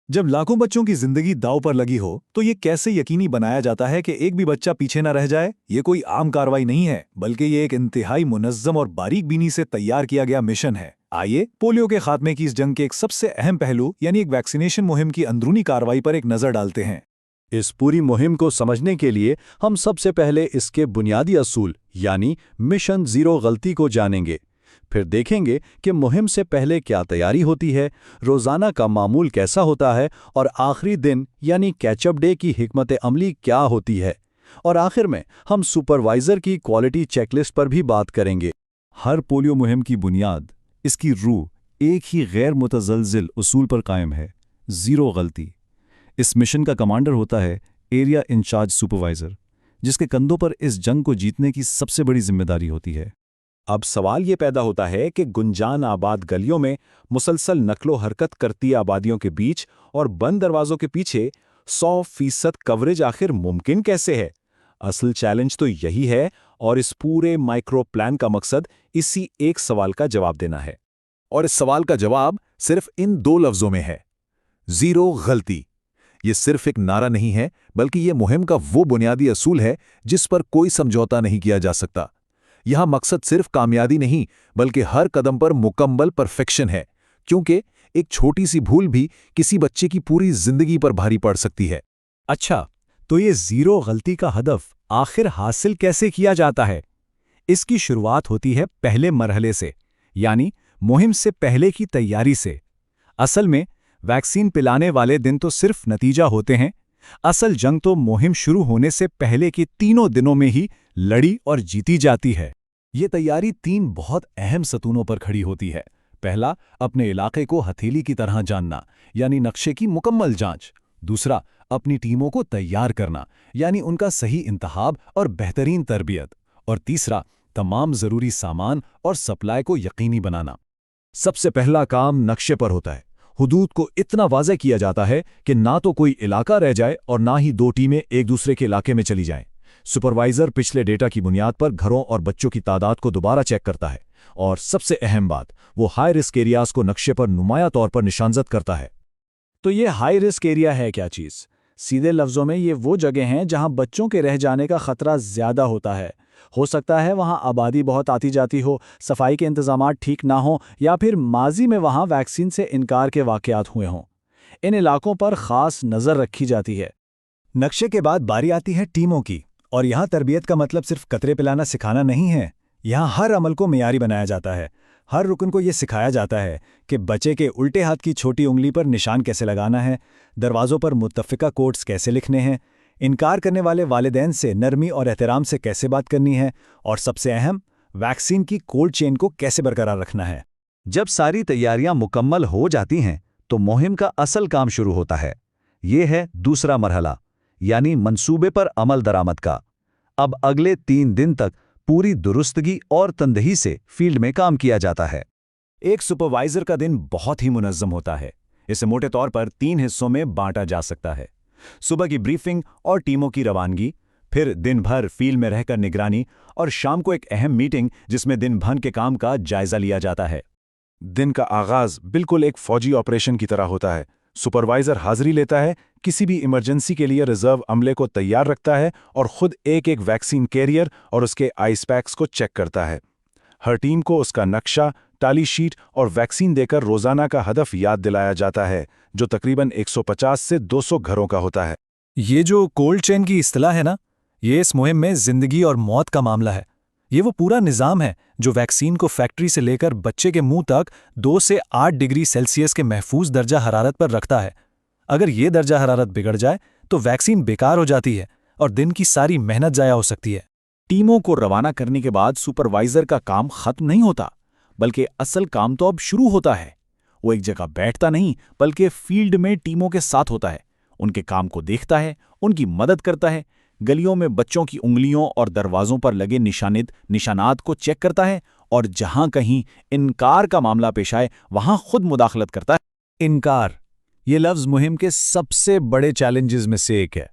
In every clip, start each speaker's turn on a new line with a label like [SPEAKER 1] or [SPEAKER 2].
[SPEAKER 1] जब लाखों बच्चों की जिंदगी दांव पर लगी हो तो ये कैसे यकीनी बनाया जाता है कि एक भी बच्चा पीछे न रह जाए? ये कोई आम कार्रवाई नहीं है, बल्कि ये एक इंतहाई मुनज्जम और बारीक बीनी से तैयार किया गया मिशन है। आइए पोलियो के खात्मे की इस जंग के एक सबसे अहम पहलू यानी एक वैक्सीनेशन मुहिम की अंदरूनी कार्रवाई पर एक नजर डालते हैं।
[SPEAKER 2] इस पूरी मुहिम को समझने के लिए हम सबसे पहले इसके बुनियादी असूल यानी मिशन ज़ीरो गलती को जानेंगे। फिर देखेंगे कि मुहिम से पहले क्या तैयारी होती है, रोज़ाना का मामूल कैसा होता है और आखिरी दिन यानी कैचअप डे की हिकमत अमली क्या होती है। और आखिर में हम सुपरवाइज़र की क्वालिटी चेकलिस्ट पर भी बात करेंगे।
[SPEAKER 1] हर पोलियो मुहिम की बुनियाद, इसकी रूह एक ही गैर मुतज़लज़िल उसूल पर कायम है: ज़ीरो गलती। इस मिशन का कमांडर होता है एरिया इंचार्ज सुपरवाइज़र, जिसके कंधों पर इस जंग को जीतने की सबसे बड़ी जिम्मेदारी होती है।
[SPEAKER 3] अब सवाल ये पैदा होता है कि गुंजान आबाद गलियों में मुसलसल नकलो हरकत करती आबादियों के बीच और बंद दरवाजों के पीछे 100% कवरेज आखिर मुमकिन कैसे है? असल चैलेंज तो यही है और इस पूरे माइक्रो प्लान का मकसद इसी एक सवाल का जवाब देना है। और इस सवाल का जवाब सिर्फ इन 2 लफ्जों में है: ज़ीरो गलती। ये सिर्फ एक नारा नहीं है, बल्कि ये मुहिम का वो बुनियादी असूल है जिस पर कोई समझौता नहीं किया जा सकता। यहां मकसद सिर्फ कामयाबी नहीं, बल्कि हर कदम पर मुकम्मल परफेक्शन है, क्योंकि एक छोटी सी भूल भी किसी बच्चे की पूरी जिंदगी पर भारी पड़ सकती है।
[SPEAKER 1] अच्छा, तो ये ज़ीरो गलती का हदफ आखिर हासिल कैसे किया जाता है? इसकी शुरुआत होती है पहले मरहले से, यानी मुहिम से पहले की तैयारी से। असल में वैक्सीन पिलाने वाले दिन तो सिर्फ नतीजा होते हैं। असल जंग तो मुहिम शुरू होने से पहले के 3 दिनों में ही लड़ी और जीती जाती है। ये तैयारी 3 बहुत अहम सतूनों पर खड़ी होती है। पहला, अपने इलाके को हथेली की तरह जानना, यानी नक्शे की मुकम्मल जांच। दूसरा, अपनी टीमों को तैयार करना, यानी उनका सही इंतखाब और बेहतरीन तरबियत। और तीसरा, तमाम ज़रूरी सामान और सप्लाई को यकीनी बनाना।
[SPEAKER 3] सबसे पहला काम नक्शे पर होता है। हुदूद को इतना वाज़ेह किया जाता है कि ना तो कोई इलाका रह जाए और ना ही 2 टीमें एक दूसरे के इलाके में चली जाएं। सुपरवाइज़र पिछले डेटा की बुनियाद पर घरों और बच्चों की तादाद को दोबारा चेक करता है और सबसे अहम बात, वो हाई रिस्क एरियाज़ को नक्शे पर नुमाया तौर पर निशानजद करता है।
[SPEAKER 1] तो ये हाई रिस्क एरिया है क्या चीज़? सीधे लफ्ज़ों में ये वो जगह हैं जहां बच्चों के रह जाने का खतरा ज़्यादा होता है। हो सकता है वहां आबादी बहुत आती जाती हो, सफाई के इंतजामात ठीक ना हो, या फिर माजी में वहां वैक्सीन से इनकार के वाक़यात हुए हों। इन इलाकों पर ख़ास नज़र रखी जाती है। नक्शे के बाद बारी आती है टीमों की, और यहाँ तरबियत का मतलब सिर्फ कतरे पिलाना सिखाना नहीं है। यहाँ हर अमल को मियारी बनाया जाता है। हर रुकन को ये सिखाया जाता है कि बच्चे के उल्टे हाथ की छोटी उंगली पर निशान कैसे लगाना है, दरवाज़ों पर मुत्तफ़िका कोड्स कैसे लिखने हैं, इनकार करने वाले वालिदैन से नरमी और एहतराम से कैसे बात करनी है, और सबसे अहम, वैक्सीन की कोल्ड चेन को कैसे बरकरार रखना है।
[SPEAKER 2] जब सारी तैयारियां मुकम्मल हो जाती हैं तो मुहिम का असल काम शुरू होता है। ये है दूसरा मरहला, यानी मंसूबे पर अमल दरामद का। अब अगले 3 दिन तक पूरी दुरुस्तगी और तंदही से फील्ड में काम किया जाता है।
[SPEAKER 1] एक सुपरवाइज़र का दिन बहुत ही मुनज़्ज़म होता है। इसे मोटे तौर पर 3 हिस्सों में बांटा जा सकता है: सुबह की ब्रीफिंग और टीमों की रवानगी, फिर दिन भर फील्ड में रहकर निगरानी, और शाम को एक अहम मीटिंग जिसमें दिन भर के काम का जायजा लिया जाता है।
[SPEAKER 3] दिन का आगाज बिल्कुल एक फौजी ऑपरेशन की तरह होता है। सुपरवाइजर हाजिरी लेता है, किसी भी इमरजेंसी के लिए रिजर्व अमले को तैयार रखता है और खुद एक एक वैक्सीन कैरियर और उसके आइस पैक्स को चेक करता है। हर टीम को उसका नक्शा, टाली शीट और वैक्सीन देकर रोजाना का हदफ याद दिलाया जाता है, जो तकरीबन 150 से 200 घरों का होता है।
[SPEAKER 1] ये जो कोल्ड चेन की इस्तिलाह है ना, ये इस मुहिम में जिंदगी और मौत का मामला है। ये वो पूरा निज़ाम है जो वैक्सीन को फैक्ट्री से लेकर बच्चे के मुंह तक 2 से 8 डिग्री सेल्सियस के महफूज दर्जा हरारत पर रखता है। अगर ये दर्जा हरारत बिगड़ जाए तो वैक्सीन बेकार हो जाती है और दिन की सारी मेहनत ज़ाया हो सकती है।
[SPEAKER 3] टीमों को रवाना करने के बाद सुपरवाइजर का काम खत्म नहीं होता, बल्कि असल काम तो अब शुरू होता है। वो एक जगह बैठता नहीं, बल्कि फील्ड में टीमों के साथ होता है, उनके काम को देखता है, उनकी मदद करता है, गलियों में बच्चों की उंगलियों और दरवाजों पर लगे निशानात को चेक करता है, और जहां कहीं इनकार का मामला पेश आए वहां खुद मुदाखलत करता है।
[SPEAKER 1] इनकार, ये लफ्ज़ मुहिम के सबसे बड़े चैलेंजेस में से एक है।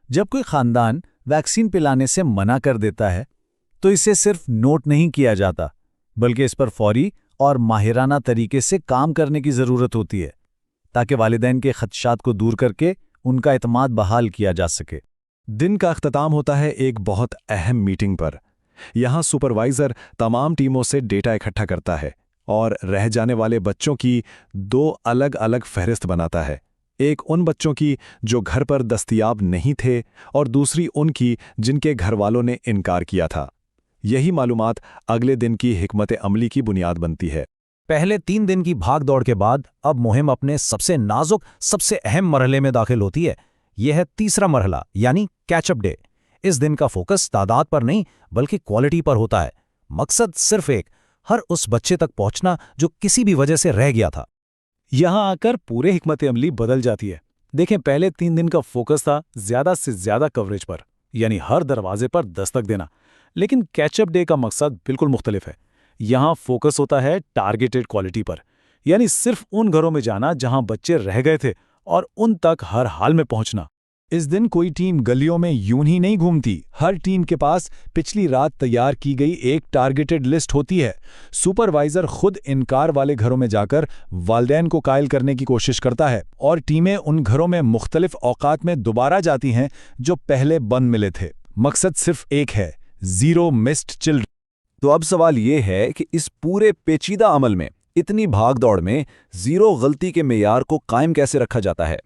[SPEAKER 1] जब कोई खानदान वैक्सीन पिलाने से मना कर देता है तो इसे सिर्फ नोट नहीं किया जाता, बल्कि इस पर फौरी और माहिराना तरीके से काम करने की ज़रूरत होती है। تاکہ والدین کے خدشات کو دور کر کے ان کا اعتماد بحال کیا جا سکے۔
[SPEAKER 3] دن کا اختتام ہوتا ہے ایک بہت اہم میٹنگ پر۔ یہاں سپروائزر تمام ٹیموں سے ڈیٹا اکٹھا کرتا ہے اور رہ جانے والے بچوں کی 2 الگ الگ فہرست بناتا ہے، ایک ان بچوں کی جو گھر پر دستیاب نہیں تھے اور دوسری ان کی جن کے گھر والوں نے انکار کیا تھا۔ یہی معلومات اگلے دن کی حکمت عملی کی بنیاد بنتی ہے۔
[SPEAKER 4] پہلے 3 دن کی بھاگ دوڑ کے بعد اب مہم اپنے سب سے نازک، سب سے اہم مرحلے میں داخل ہوتی ہے۔ یہ ہے تیسرا مرحلہ، یعنی کیچ اپ ڈے۔ اس دن کا فوکس تعداد پر نہیں بلکہ کوالٹی پر ہوتا ہے۔ مقصد صرف ایک، ہر اس بچے تک پہنچنا جو کسی بھی وجہ سے رہ گیا تھا۔
[SPEAKER 1] یہاں آ کر پورے حکمت عملی بدل جاتی ہے۔ دیکھیں، پہلے 3 دن کا فوکس تھا زیادہ سے زیادہ کوریج پر، یعنی ہر دروازے پر دستک دینا۔ لیکن کیچ اپ ڈے کا مقصد بالکل مختلف ہے۔ یہاں فوکس ہوتا ہے ٹارگیٹڈ کوالٹی پر، یعنی صرف ان گھروں میں جانا جہاں بچے رہ گئے تھے اور ان تک ہر حال میں پہنچنا۔
[SPEAKER 2] اس دن کوئی ٹیم گلیوں میں یوں ہی نہیں گھومتی، ہر ٹیم کے پاس پچھلی رات تیار کی گئی ایک ٹارگیٹڈ لسٹ ہوتی ہے۔ سپروائزر خود انکار والے گھروں میں جا کر والدین کو قائل کرنے کی کوشش کرتا ہے اور ٹیمیں ان گھروں میں مختلف اوقات میں دوبارہ جاتی ہیں جو پہلے بند ملے تھے۔ مقصد صرف ایک ہے، 0 مسڈ چلڈرن۔
[SPEAKER 3] تو اب سوال یہ ہے کہ اس پورے پیچیدہ عمل میں، اتنی بھاگ دوڑ میں 0 غلطی کے معیار کو قائم کیسے رکھا جاتا ہے؟